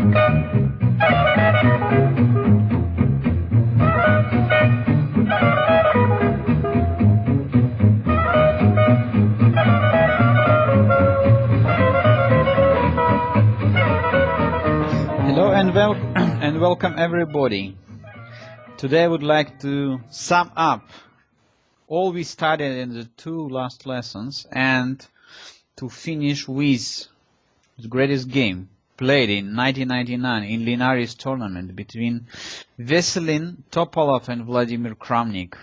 Hello and welcome everybody. Today I would like to sum up all we studied in the two last lessons and to finish with the greatest game played in 1999 in Linares tournament between Veselin Topalov and Vladimir Kramnik.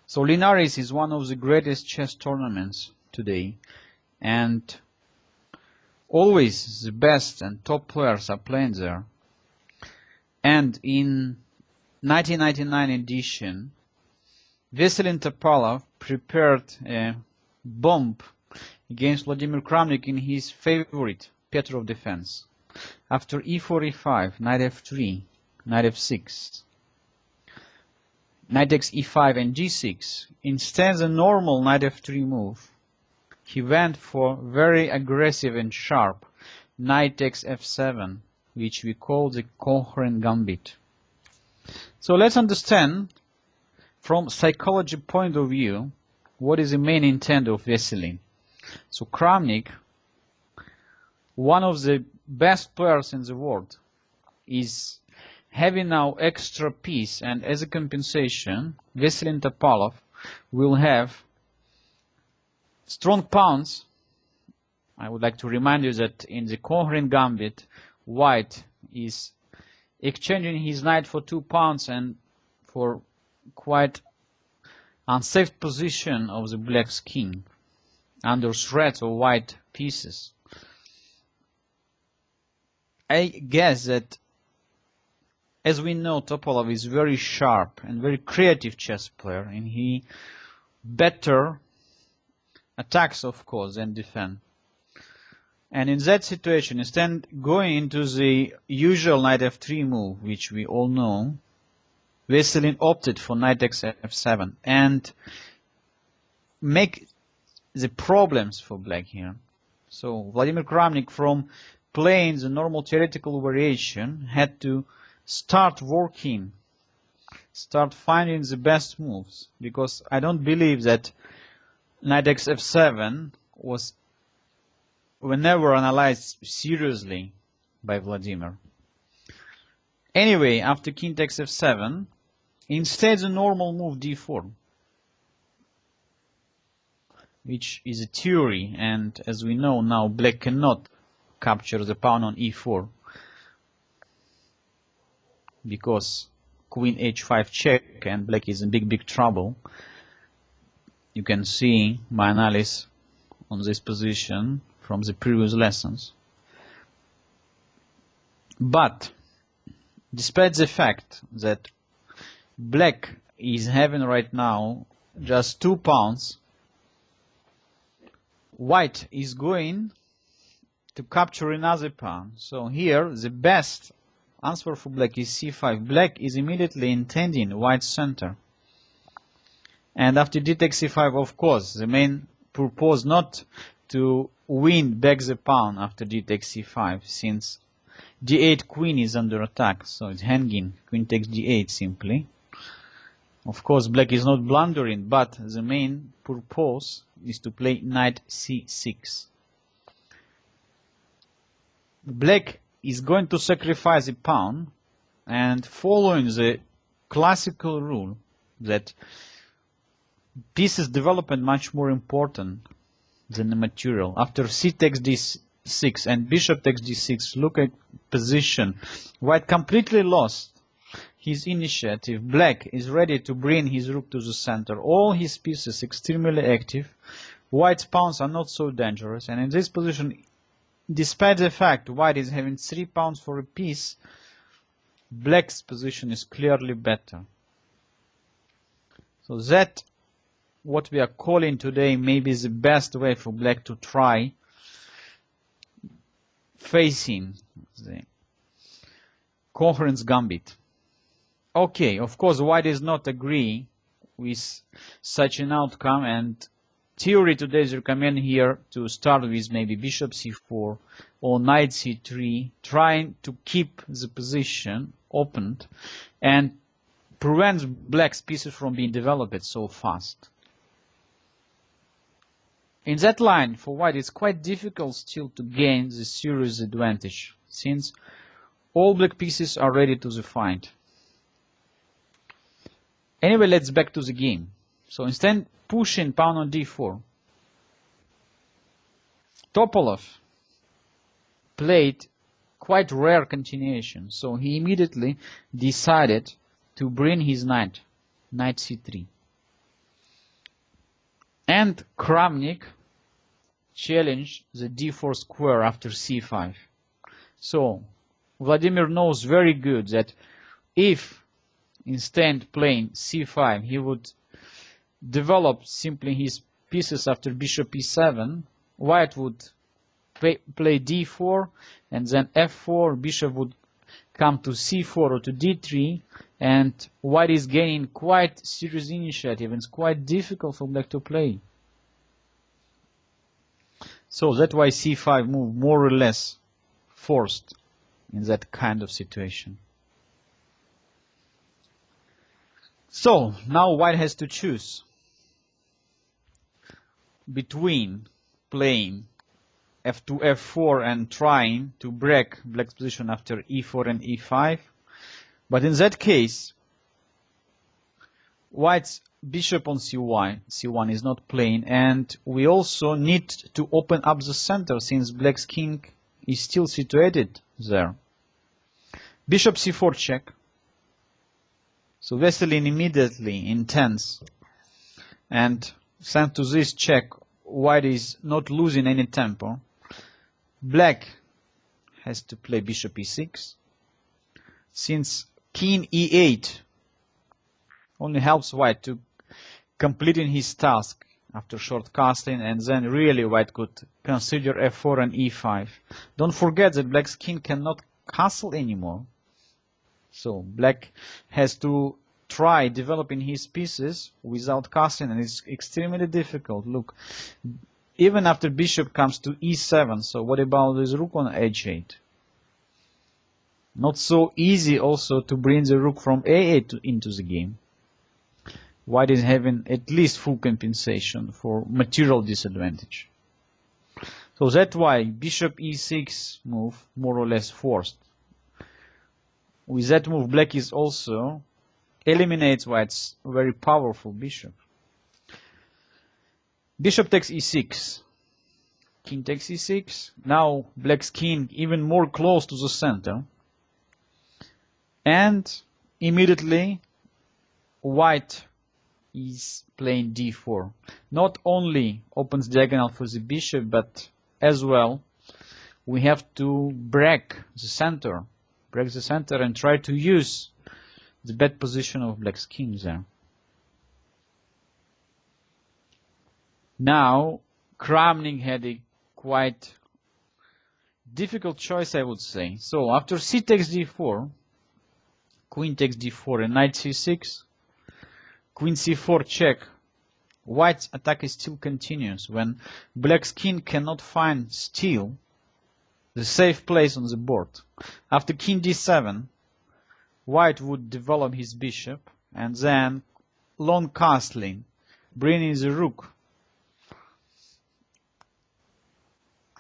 So Linares is one of the greatest chess tournaments today, and always the best and top players are playing there. And in 1999 edition, Veselin Topalov prepared a bomb against Vladimir Kramnik in his favorite Petrov defense. After e4, e5, knight f3, knight f6, knight takes e5 and g6, instead of the normal knight f3 move, he went for very aggressive and sharp knight takes f7, which we call the Cochrane gambit. So let's understand from psychology point of view what is the main intent of Veselin. So Kramnik, one of the best players in the world, is having now extra piece, and as a compensation Veselin Topalov will have strong pawns. I would like to remind you that in the Cochrane gambit, white is exchanging his knight for 2 pawns and for quite unsafe position of the black's king under threat of white pieces. I guess that, as we know, Topalov is very sharp and very creative chess player, and he better attacks, of course, and defend. And in that situation, instead going into the usual knight f3 move, which we all know, Veselin opted for knight takes f7 and make the problems for black here. So Vladimir Kramnik, from playing the normal theoretical variation, had to start working, start finding the best moves, because I don't believe that knight takes f7 was never analyzed seriously by Vladimir. Anyway, after king takes f7, instead the normal move d4, which is a theory, and as we know now, black cannot capture the pawn on e4 because queen h5 check and black is in big trouble. You can see my analysis on this position from the previous lessons. But despite the fact that black is having right now just 2 pawns, white is going to capture another pawn. So here the best answer for black is c5. Black is immediately intending white's center. And after d takes c5, of course, the main purpose not to win back the pawn after d takes c5, since d8 queen is under attack, so it's hanging. Queen takes d8 simply. Of course, black is not blundering, but the main purpose is to play knight c6. Black is going to sacrifice a pawn, and following the classical rule that pieces development much more important than the material. After c takes d6 and bishop takes d6, look at position. White completely lost his initiative. Black is ready to bring his rook to the center. All his pieces extremely active. White's pawns are not so dangerous, and in this position, despite the fact white is having 3 pawns for a piece, black's position is clearly better. So that what we are calling today maybe the best way for black to try facing the Cochrane's gambit. Okay, of course white does not agree with such an outcome, and theory today is recommend here to start with maybe bishop c4, or knight c3, trying to keep the position opened and prevents black's pieces from being developed so fast. In that line, for white, it's quite difficult still to gain the serious advantage, since all black pieces are ready to the fight. Anyway, let's back to the game. So instead pushing pawn on d4, Topalov played quite rare continuation, so he immediately decided to bring his knight c3. And Kramnik challenged the d4 square after c5. So Vladimir knows very good that if instead playing c5 he would develop simply his pieces after bishop e7, white would play d4 and then f4, bishop would come to c4 or to d3, and white is gaining quite serious initiative and it's quite difficult for black to play. So that's why c5 move more or less forced in that kind of situation. So now white has to choose between playing f2, f4 and trying to break black's position after e4 and e5. But in that case, white's bishop on c1 is not playing, and we also need to open up the center since black's king is still situated there. Bishop c4 check. So Veselin immediately intends, and thanks to this check, white is not losing any tempo. Black has to play bishop e6, since king e8 only helps white to completing his task after short castling, and then really white could consider f4 and e5. Don't forget that black's king cannot castle anymore. So black has to try developing his pieces without castling, and it's extremely difficult. Look, even after bishop comes to e7, so what about this rook on h8? Not so easy also to bring the rook from a8 into the game. White is having at least full compensation for material disadvantage. So that's why bishop e6 move more or less forced. With that move, black is also eliminates white's very powerful bishop. Bishop takes e6. King takes e6. Now black's king even more close to the center. And immediately white is playing d4. Not only opens diagonal for the bishop, but as well we have to break the center. Break the center and try to use the bad position of black's king there. Now Kramnik had a quite difficult choice, I would say. So after c takes d4, queen takes d4 and knight c6, queen c4 check, white's attack is still continuous when black's king cannot find still the safe place on the board. After king d7, white would develop his bishop and then long castling, bringing the rook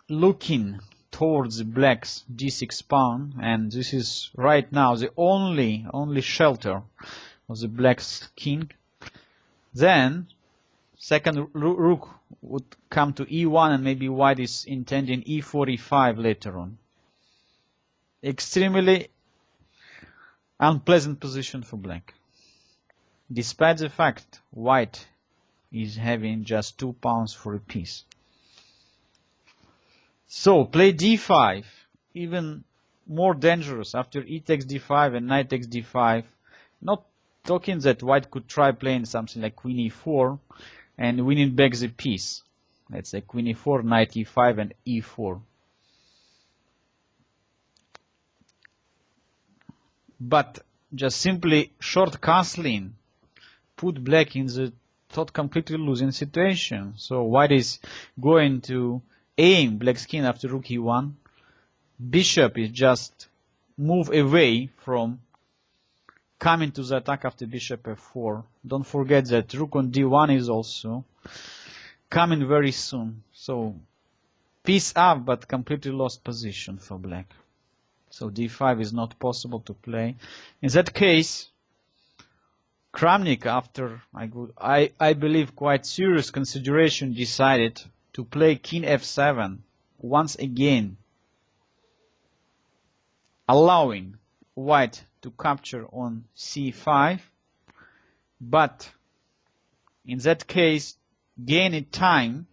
looking towards the black's d6 pawn, and this is right now the only shelter of the black's king. Then second rook would come to e1, and maybe white is intending e4, e5 later on. Extremely unpleasant position for black. Despite the fact white is having just 2 pawns for a piece. So play d5, even more dangerous after e takes d5 and knight takes d5. Not talking that white could try playing something like queen e4 and winning back the piece. Let's say queen e4, knight e5 and e4. But just simply short castling put black in the completely losing situation. So white is going to aim black's king after rook e1, bishop is just move away from coming to the attack after bishop f4. Don't forget that rook on d1 is also coming very soon. So piece up, but completely lost position for black. So d5 is not possible to play. In that case, Kramnik, after I believe quite serious consideration, decided to play king f7 once again, allowing white to capture on c5, but in that case gaining time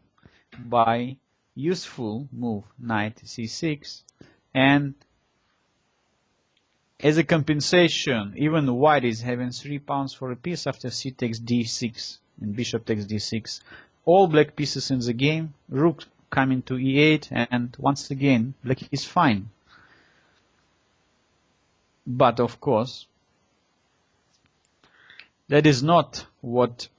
by useful move knight c6, and as a compensation, even white is having 3 pawns for a piece after c takes d6 and bishop takes d6. All black pieces in the game, rook coming to e8, and once again black is fine. But of course, that is not what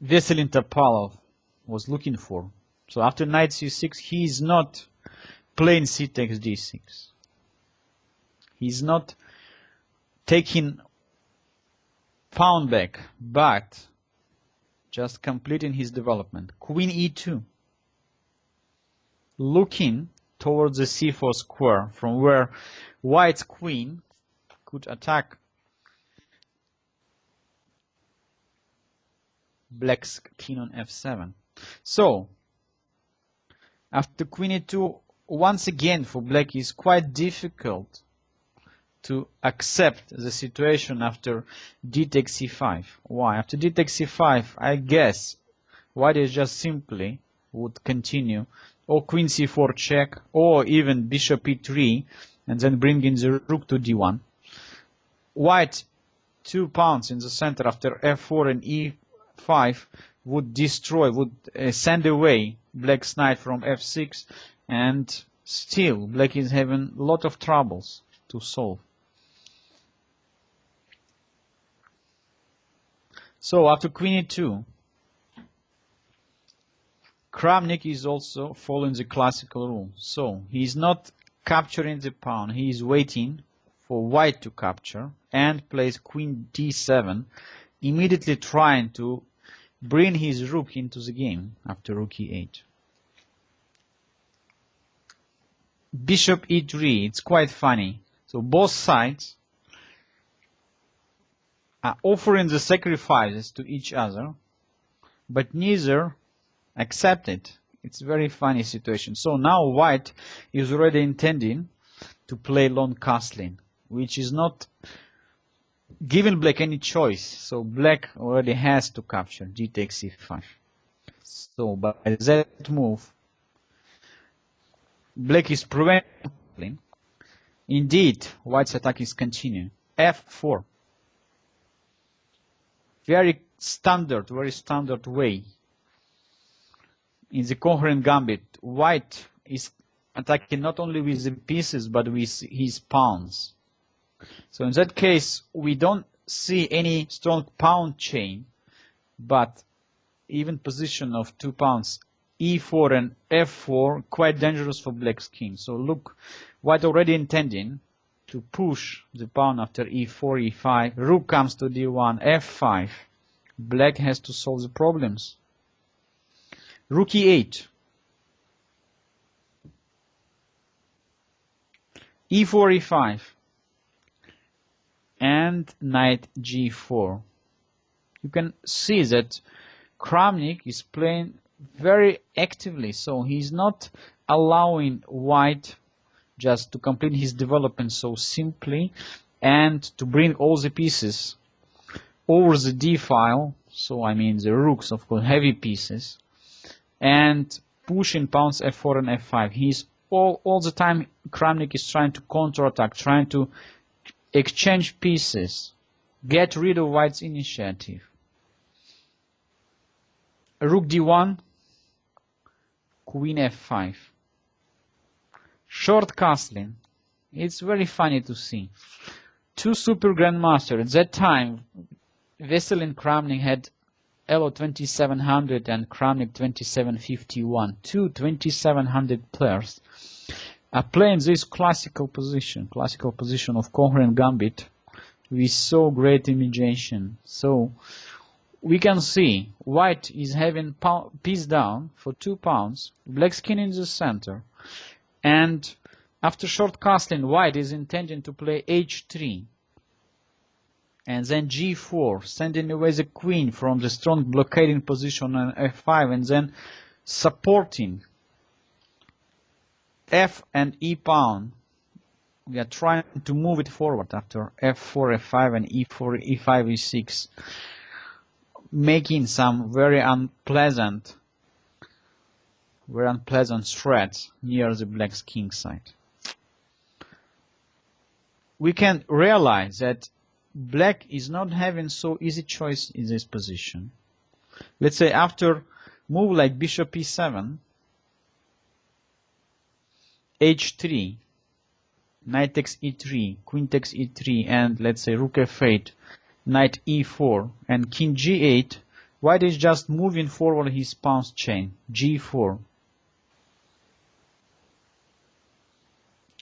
Veselin Topalov was looking for. So after knight c6, he is not playing c takes d6. He's not taking pawn back, but just completing his development. Queen e2. Looking towards the c4 square, from where white's queen could attack black's king on f7. So, after queen e2, once again for black is quite difficult to accept the situation after d takes c5. Why? After d takes c5, I guess white is just simply would continue, or queen c4 check, or even bishop e3, and then bring in the rook to d1. White 2 pawns in the center after f4 and e5 would destroy, would send away black's knight from f6, and still black is having a lot of troubles to solve. So after queen e2, Kramnik is also following the classical rule. So he is not capturing the pawn, he is waiting for white to capture and plays queen d7, immediately trying to bring his rook into the game after rook e8. Bishop e3, it's quite funny. So both sides are offering the sacrifices to each other, but neither accept it. It's a very funny situation. So now white is already intending to play long castling, which is not giving black any choice. So black already has to capture d takes c5. So by that move, black is preventing. Indeed, white's attack is continuing. f4. Very standard way. In the Cochrane gambit, white is attacking not only with the pieces but with his pawns. So in that case, we don't see any strong pawn chain, but even position of 2 pawns, e4 and f4, quite dangerous for black's king. So look, white already intending to push the pawn after e4, e5, rook comes to d1, f5. Black has to solve the problems. Rook e8. e4, e5. And knight g4. You can see that Kramnik is playing very actively, so he's not allowing white just to complete his development so simply and to bring all the pieces over the d file, so I mean the rooks, of course, heavy pieces, and pushing pawns f4 and f5. He's all the time, Kramnik is trying to counterattack, trying to exchange pieces, get rid of white's initiative. Rook d1, queen f5. Short castling. It's very funny to see. Two super grandmasters. At that time, Veselin Kramnik had Elo 2700 and Kramnik 2751, two 2700 players are playing this classical position of Cochrane Gambit with so great imitation. So we can see white is having piece down for 2 pawns, black's king in the center, and after short castling, white is intending to play h3 and then g4, sending away the queen from the strong blockading position on f5, and then supporting f and e pawn. We are trying to move it forward after f4, f5, and e4, e5, e6, making some very unpleasant threats near the black's king side. We can realize that black is not having so easy choice in this position. Let's say after move like bishop e7, h3, knight takes e3, queen takes e3, and let's say rook f8, knight e4, and king g8, white is just moving forward his pawn's chain, g4,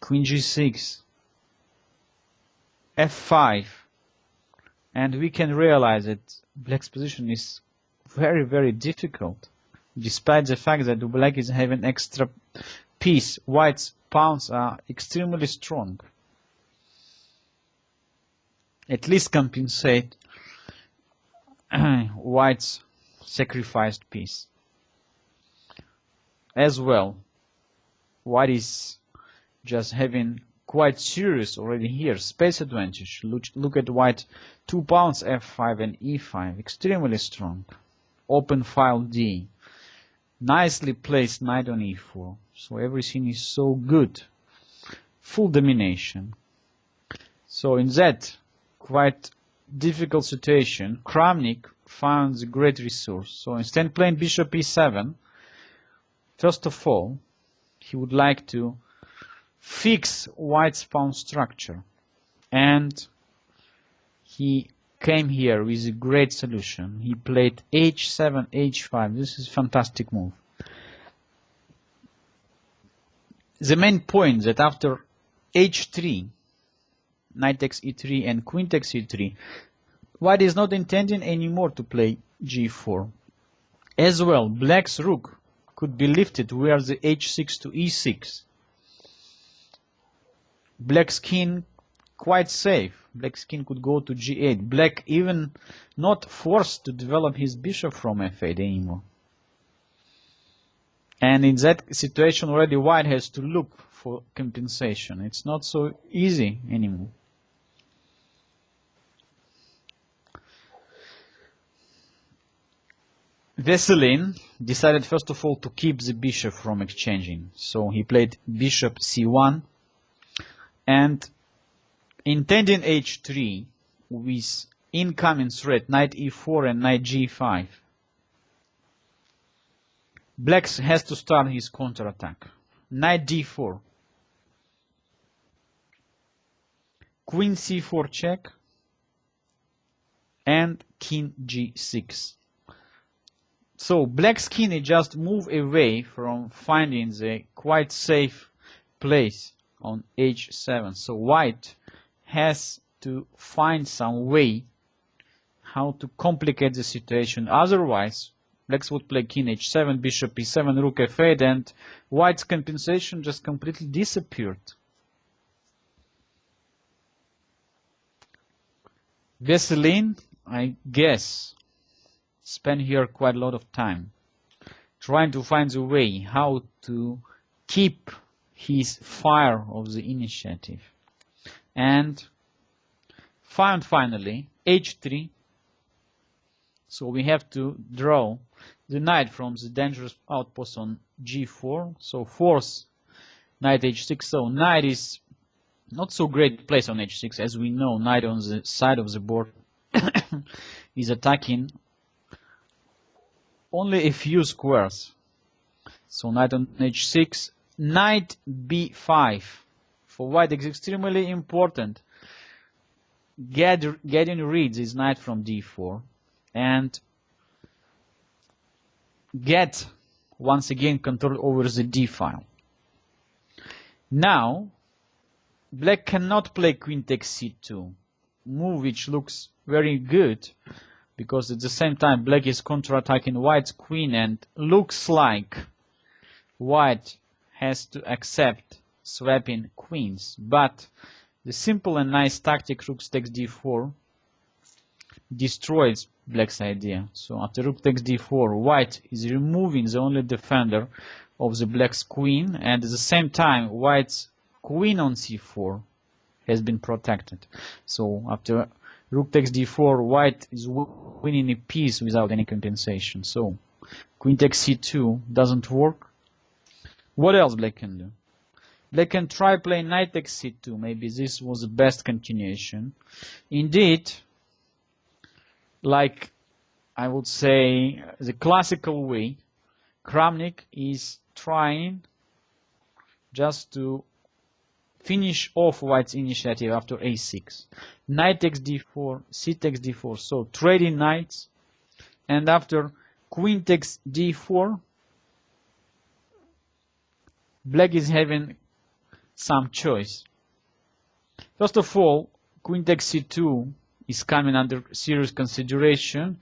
queen g6, f5, and we can realize that black's position is very, very difficult, despite the fact that black is having extra piece. White's pawns are extremely strong. At least compensate white's sacrificed piece. As well, white is just having quite serious already here space advantage. Look at white 2 pawns f5 and e5, extremely strong. Open file d, nicely placed knight on e4, so everything is so good, full domination. So in that quite difficult situation, Kramnik found a great resource. So instead of playing bishop e7, first of all he would like to fix white's pawn structure, and he came here with a great solution. He played h7, h5. This is a fantastic move. The main point that after h3, knight takes e3 and queen takes e3, white is not intending anymore to play g4. As well, black's rook could be lifted where the h6 to e6. Black's king quite safe. Black's king could go to g8. Black even not forced to develop his bishop from f8 anymore. And in that situation already white has to look for compensation. It's not so easy anymore. Veselin decided first of all to keep the bishop from exchanging. So he played bishop c1 and intending h3 with incoming threat knight e4 and knight g5. Black has to start his counterattack. Knight d4, queen c4 check, and king g6. So black's king just move away from finding the quite safe place on h7. So white has to find some way how to complicate the situation. Otherwise, black would play king h7, bishop e7, rook f8, and white's compensation just completely disappeared. Veselin, I guess, spent here quite a lot of time trying to find a way how to keep his fire of the initiative, and found finally h3. So we have to draw the knight from the dangerous outpost on g4. So force knight h6. So knight is not so great place on h6, as we know. Knight on the side of the board is attacking only a few squares. So knight on h6, knight b5. For white is extremely important. Getting rid of this knight from d4, and get once again control over the d file. Now black cannot play queen takes c2 move, which looks very good because at the same time black is counterattacking white's queen, and looks like white has to accept swapping queens. But the simple and nice tactic rook takes d4 destroys black's idea. So after rook takes d4, white is removing the only defender of the black's queen, and at the same time white's queen on c4 has been protected. So after rook takes d4, white is winning a piece without any compensation. So queen takes c2 doesn't work. What else black can do? Black can try playing knight takes c2. Maybe this was the best continuation. Indeed, like I would say the classical way, Kramnik is trying just to finish off white's initiative after a6. Knight takes d4, c takes d4, so trading knights, and after queen takes d4, black is having some choice. First of all, queen takes c2 is coming under serious consideration,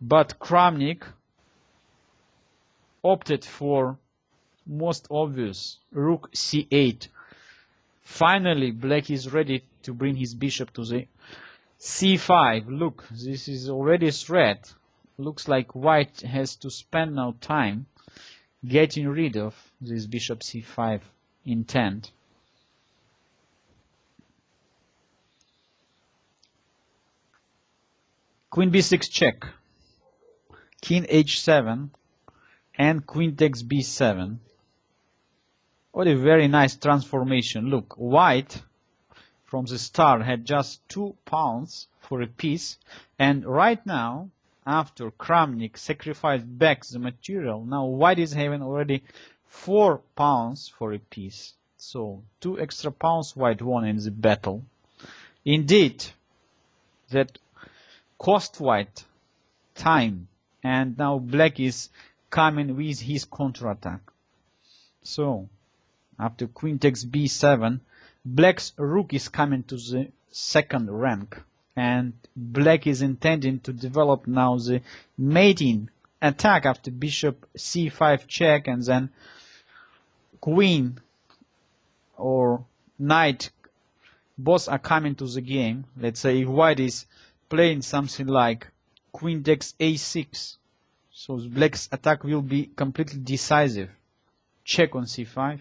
but Kramnik opted for most obvious rook c8. Finally, black is ready to bring his bishop to the c5. Look, this is already a threat. Looks like white has to spend now time getting rid of this bishop c5 intent. Queen b6 check, king h7, and queen takes b7. What a very nice transformation. Look, white from the start had just 2 pawns for a piece, and right now, after Kramnik sacrificed back the material, now white is having already 4 pawns for a piece. So 2 extra pawns white won in the battle. Indeed, that cost white time, and now black is coming with his counterattack. So after queen takes b7, black's rook is coming to the second rank, and black is intending to develop now the mating attack after bishop c5 check, and then queen or knight both are coming to the game. Let's say if white is playing something like queen takes a6, so black's attack will be completely decisive. Check on c5.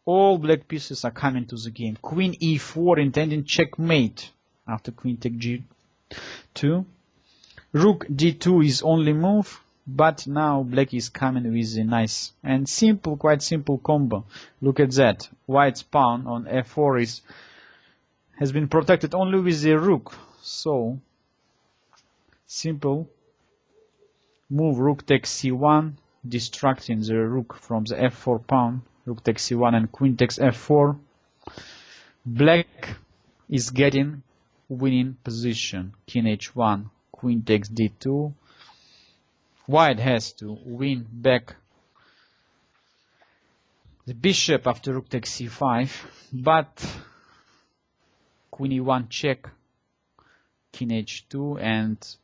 All black pieces are coming to the game. Queen e4 intending checkmate after queen take g2. Rook d2 is only move, but now black is coming with a nice and simple, quite simple combo. Look at that. White's pawn on f4 has been protected only with the rook. So simple move, rook takes c1, distracting the rook from the f4 pawn. Rook takes c1 and queen takes f4. Black is getting winning position. King h1, queen takes d2. White has to win back the bishop after rook takes c5, but queen e1 check, king h2, and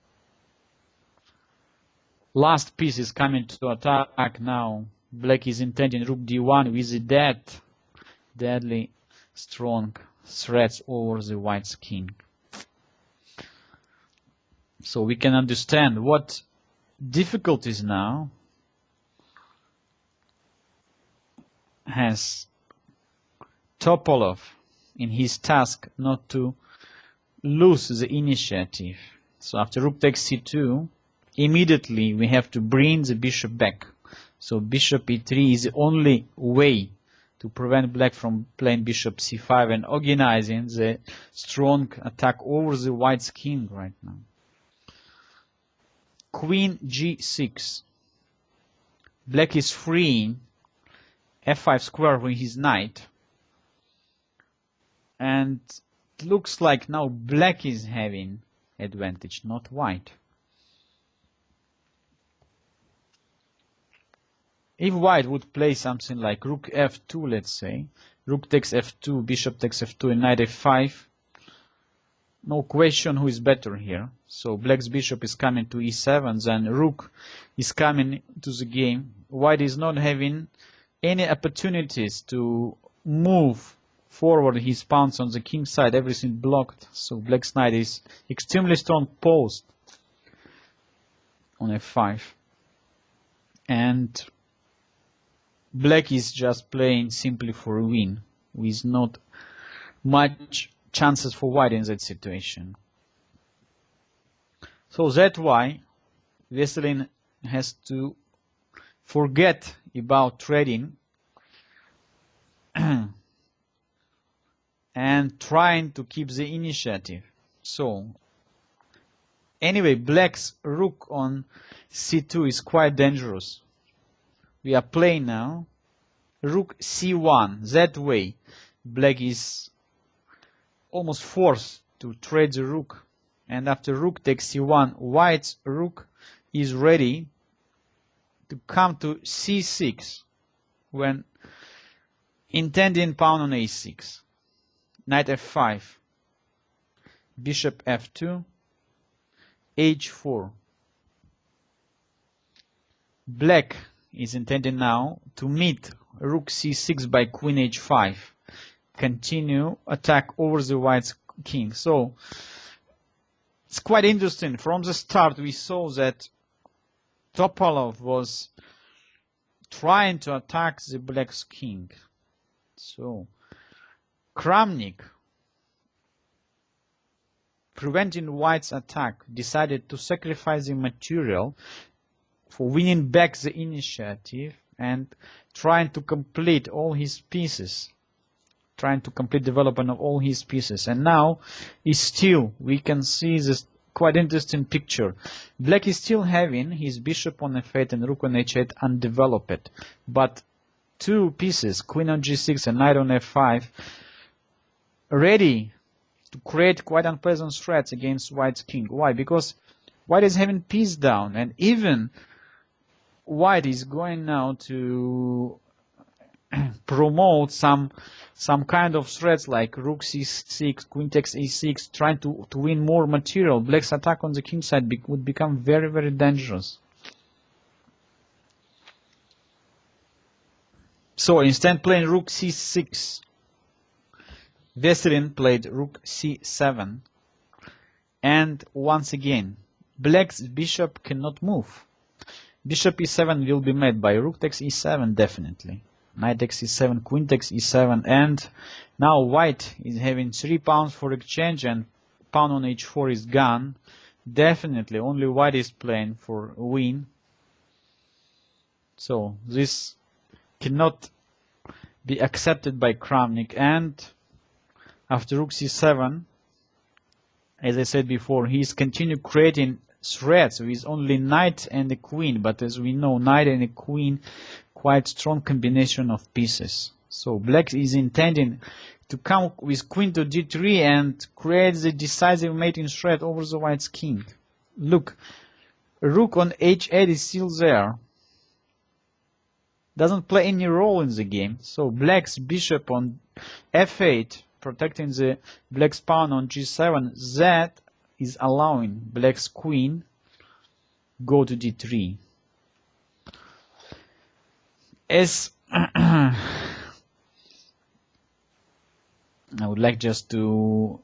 last piece is coming to attack now. Black is intending rook d1 with that deadly strong threats over the white's king. So we can understand what difficulties now has Topalov in his task not to lose the initiative. So after rook takes c2, immediately we have to bring the bishop back. So bishop e3 is the only way to prevent black from playing bishop c5 and organizing the strong attack over the white's king right now. Queen g6. Black is freeing f5 square with his knight, and it looks like now black is having advantage, not white. if white would play something like rook f2, let's say, rook takes f2, bishop takes f2, and knight f5, no question who is better here. So black's bishop is coming to e7, then rook is coming to the game. White is not having any opportunities to move forward his pawns on the king side, everything blocked. So black's knight is extremely strong post on f5. And black is just playing simply for a win, with not much chances for white in that situation. So that's why Veselin has to forget about trading and trying to keep the initiative. So anyway, black's rook on c2 is quite dangerous. We are playing now rook c1. That way black is almost forced to trade the rook, and after rook takes c1, white's rook is ready to come to c6 when intending pawn on a6. Knight f5, bishop f2, h4. Black is intending now to meet rook c6 by queen h5. Continue attack over the white's king. So it's quite interesting. From the start we saw that Topalov was trying to attack the black's king. So Kramnik, preventing white's attack, decided to sacrifice the material for winning back the initiative and trying to complete all his pieces. Trying to complete development of all his pieces. And now is still, we can see this quite interesting picture. Black is still having his bishop on f8 and rook on h8 undeveloped. But two pieces, queen on g6 and knight on f5, ready to create quite unpleasant threats against white's king. Why? Because white is having piece down, and even white is going now to promote some kind of threats like rook c6, queen takes e6, trying to win more material. Black's attack on the king side would become very, very dangerous. So instead playing rook c6, Veselin played rook c7, and once again black's bishop cannot move. Bishop e7 will be met by rook takes e7 definitely. Knight takes e7, queen takes e7, and now white is having 3 pawns for exchange and pawn on h4 is gone. Definitely only white is playing for a win. So this cannot be accepted by Kramnik, and after rook c7, as I said before, he's continued creating threats with only knight and a queen, but as we know, knight and a queen, quite strong combination of pieces. So black is intending to come with queen to d3 and create the decisive mating threat over the white's king. Look, rook on h8 is still there. Doesn't play any role in the game. So black's bishop on f8, protecting the black's pawn on g7, that is allowing black's queen go to d3. As I would like just to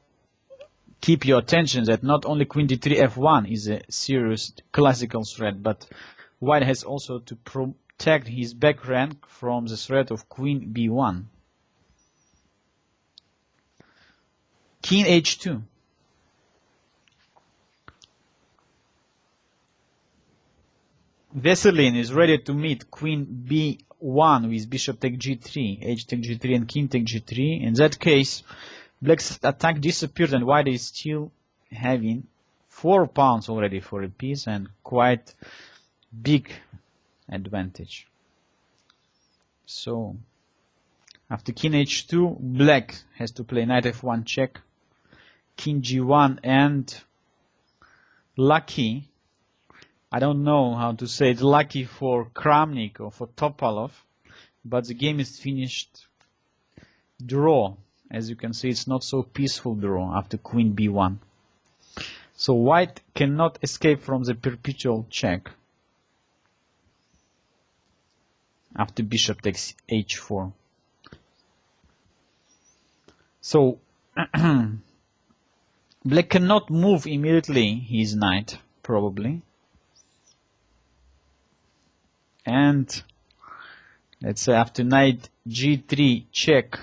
keep your attention that not only queen d3 f1 is a serious classical threat, but white has also to protect his back rank from the threat of queen b1. King h2. Veselin is ready to meet queen b1 with bishop take g3, h take g3 and king take g3. In that case, black's attack disappeared and white is still having 4 pawns already for a piece and quite big advantage. So after king h2, black has to play knight f1 check, king g1, and lucky I don't know how to say it, lucky for Kramnik or for Topalov, but the game is finished draw. As you can see, it's not so peaceful draw after queen b1. So white cannot escape from the perpetual check after bishop takes h4. So black cannot move immediately his knight, probably. And let's say after knight g3 check,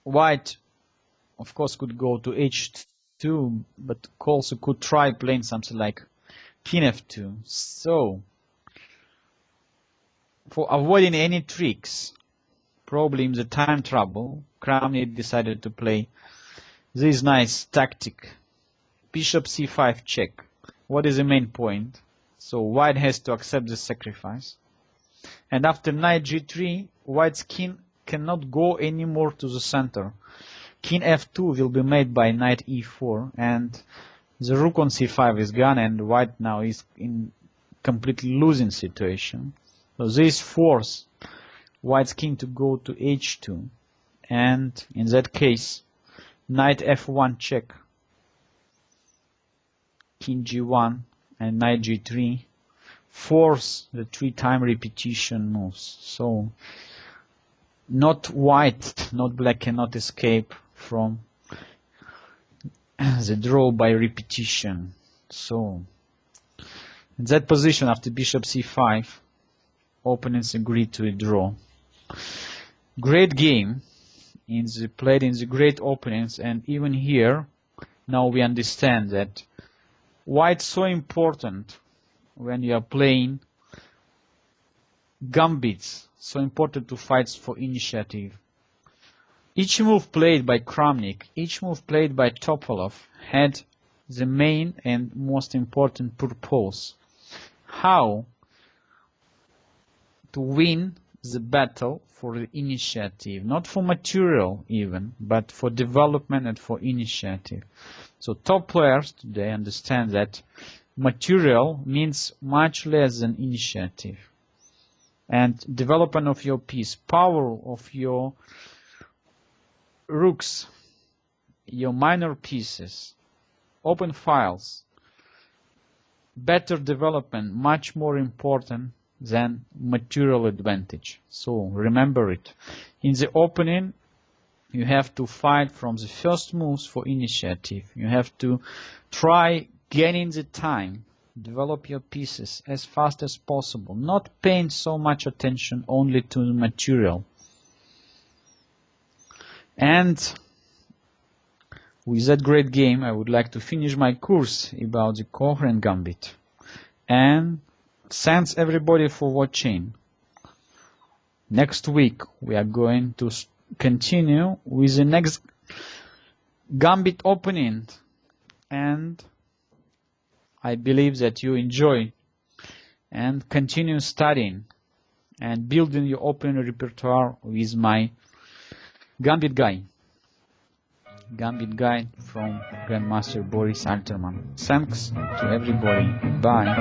white of course could go to h2, but also could try playing something like king f2. So for avoiding any tricks, probably in the time trouble, Kramnik decided to play this nice tactic, bishop c5 check. What is the main point? So white has to accept the sacrifice. And after knight g3, white's king cannot go anymore to the center. King f2 will be made by knight e4, and the rook on c5 is gone, and white now is in completely losing situation. So this forces white's king to go to h2, and in that case, knight f1 check, king g1, and knight g3 force the 3-time repetition moves. So not white, not black cannot escape from the draw by repetition. So in that position after bishop c5, opponents agreed to a draw. Great game played in the great openings, and even here now we understand that white's so important when you are playing gambits, so important to fight for initiative. Each move played by Kramnik, each move played by Topalov had the main and most important purpose. How to win the battle for the initiative, not for material even, but for development and for initiative. So top players today understand that material means much less than initiative. And development of your piece, power of your rooks, your minor pieces, open files, better development, much more important than material advantage. So remember it. In the opening, you have to fight from the first moves for initiative. You have to try gaining the time, develop your pieces as fast as possible, not paying so much attention only to the material. And with that great game, I would like to finish my course about the Cochrane Gambit. And thanks everybody for watching. Next week, we are going to continue with the next Gambit opening. And I believe that you enjoy and continue studying and building your opening repertoire with my Gambit Guide from Grandmaster Boris Alterman. Thanks to everybody. Bye.